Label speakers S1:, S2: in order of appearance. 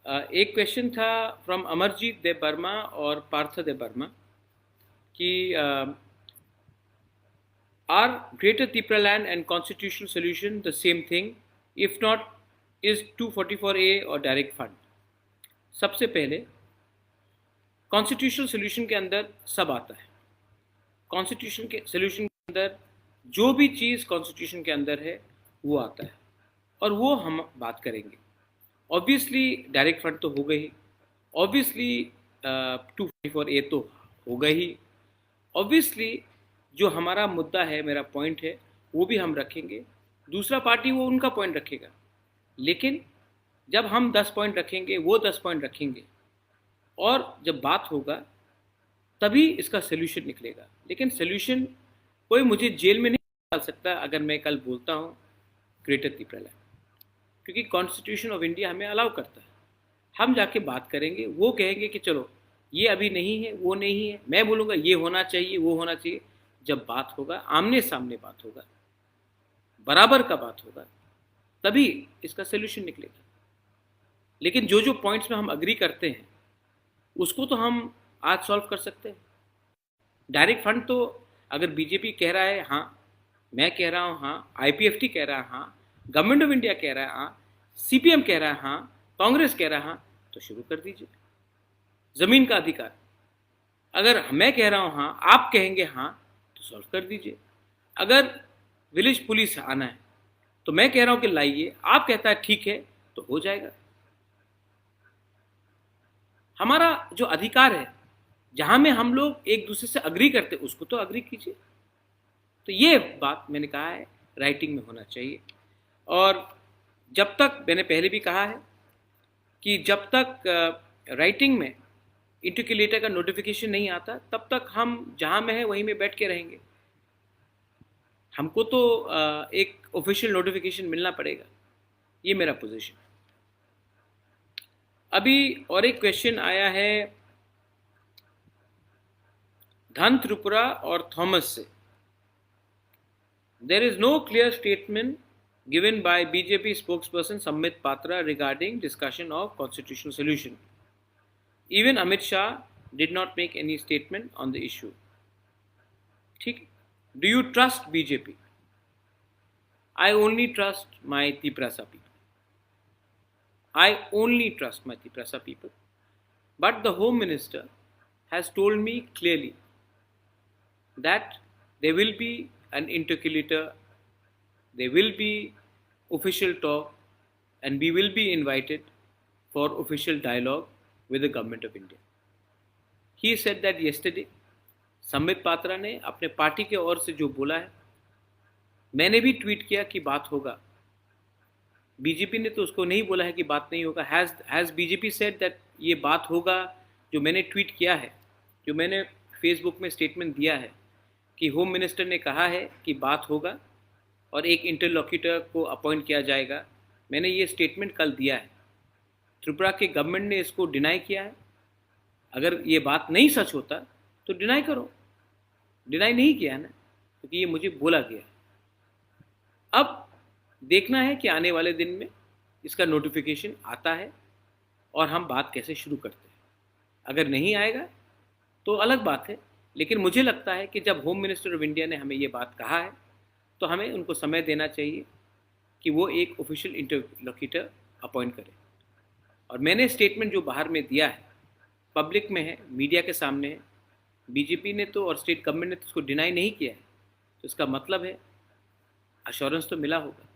S1: एक क्वेश्चन था फ्रॉम अमरजीत देव वर्मा और पार्थ देव वर्मा कि are greater Tipraland and constitutional solution the same thing, if not is 244A और डायरेक्ट फंड। सबसे पहले कॉन्स्टिट्यूशनल सोल्यूशन के अंदर सब आता है। कॉन्स्टिट्यूशन के सोल्यूशन के अंदर जो भी चीज़ कॉन्स्टिट्यूशन के अंदर है वो आता है और वो हम बात करेंगे। ऑब्वियसली डायरेक्ट फंड तो होगा ही, ऑब्वियसली 244A तो होगा ही, ऑब्वियसली जो हमारा मुद्दा है, मेरा पॉइंट है, वो भी हम रखेंगे। दूसरा पार्टी वो उनका पॉइंट रखेगा, लेकिन जब हम 10 पॉइंट रखेंगे, वो 10 पॉइंट रखेंगे और जब बात होगा तभी इसका सोल्यूशन निकलेगा। लेकिन सोल्यूशन कोई मुझे जेल में नहीं डाल सकता अगर मैं कल बोलता हूँ ग्रेटर तिपरालैंड, क्योंकि कॉन्स्टिट्यूशन ऑफ इंडिया हमें अलाउ करता है। हम जाके बात करेंगे, वो कहेंगे कि चलो ये अभी नहीं है, वो नहीं है, मैं बोलूँगा ये होना चाहिए, वो होना चाहिए। जब बात होगा, आमने सामने बात होगा, बराबर का बात होगा, तभी इसका सोल्यूशन निकलेगा। लेकिन जो जो पॉइंट्स में हम अग्री करते हैं उसको तो हम आज सॉल्व कर सकते हैं। डायरेक्ट फंड तो अगर बीजेपी कह रहा है हाँ, मैं कह रहा हूँ हाँ, आईपीएफटी कह रहा है हाँ, गवर्नमेंट ऑफ इंडिया कह रहा है हाँ, सीपीएम कह रहा है हाँ, कांग्रेस कह रहा है हाँ, तो शुरू कर दीजिए। ज़मीन का अधिकार, अगर मैं कह रहा हूँ हाँ, आप कहेंगे हाँ, तो सॉल्व कर दीजिए। अगर विलेज पुलिस आना है तो मैं कह रहा हूँ कि लाइए, आप कहता है ठीक है, तो हो जाएगा। हमारा जो अधिकार है, जहाँ में हम लोग एक दूसरे से अग्री करते उसको तो अग्री कीजिए। तो ये बात मैंने कहा है राइटिंग में होना चाहिए। और जब तक, मैंने पहले भी कहा है कि जब तक राइटिंग में इंटरक्युलेटर का नोटिफिकेशन नहीं आता तब तक हम जहाँ में है वहीं में बैठ के रहेंगे। हमको तो एक ऑफिशियल नोटिफिकेशन मिलना पड़ेगा, ये मेरा पोजीशन। अभी और एक क्वेश्चन आया है धन त्रिपुरा और थॉमस से। There is no clear statement given by BJP spokesperson Sambit Patra regarding discussion of constitutional solution. Even Amit Shah did not make any statement on the issue. ठीक? Do you trust BJP? I only trust my Tiprasa people. I only trust my Tiprasa people. But the Home Minister has told me clearly that there will be an interlocutor, there will be official talk, and we will be invited for official dialogue with the government of India. He said that yesterday. Sambit Patra ने अपने party के ओर से जो बोला है, मैंने भी tweet किया कि बात होगा। बीजेपी ने तो उसको नहीं बोला है कि बात नहीं होगा। हैज़ बीजेपी सेड दैट ये बात होगा? जो मैंने ट्वीट किया है, जो मैंने फेसबुक में स्टेटमेंट दिया है कि होम मिनिस्टर ने कहा है कि बात होगा और एक इंटरलॉक्यूटर को अपॉइंट किया जाएगा, मैंने ये स्टेटमेंट कल दिया है। त्रिपुरा के गवर्नमेंट ने इसको डिनाई किया है। अगर ये बात नहीं सच होता तो डिनाई करो, डिनाई नहीं किया है ना, क्योंकि ये मुझे बोला गया है। अब देखना है कि आने वाले दिन में इसका नोटिफिकेशन आता है और हम बात कैसे शुरू करते हैं। अगर नहीं आएगा तो अलग बात है, लेकिन मुझे लगता है कि जब होम मिनिस्टर ऑफ इंडिया ने हमें ये बात कहा है तो हमें उनको समय देना चाहिए कि वो एक ऑफिशियल इंटरलॉक्यूटर अपॉइंट करें। और मैंने स्टेटमेंट जो बाहर में दिया है, पब्लिक में है, मीडिया के सामने है, बीजेपी ने तो और स्टेट गवर्नमेंट ने तो उसको डिनाई नहीं किया है, तो इसका मतलब है अश्योरेंस तो मिला होगा।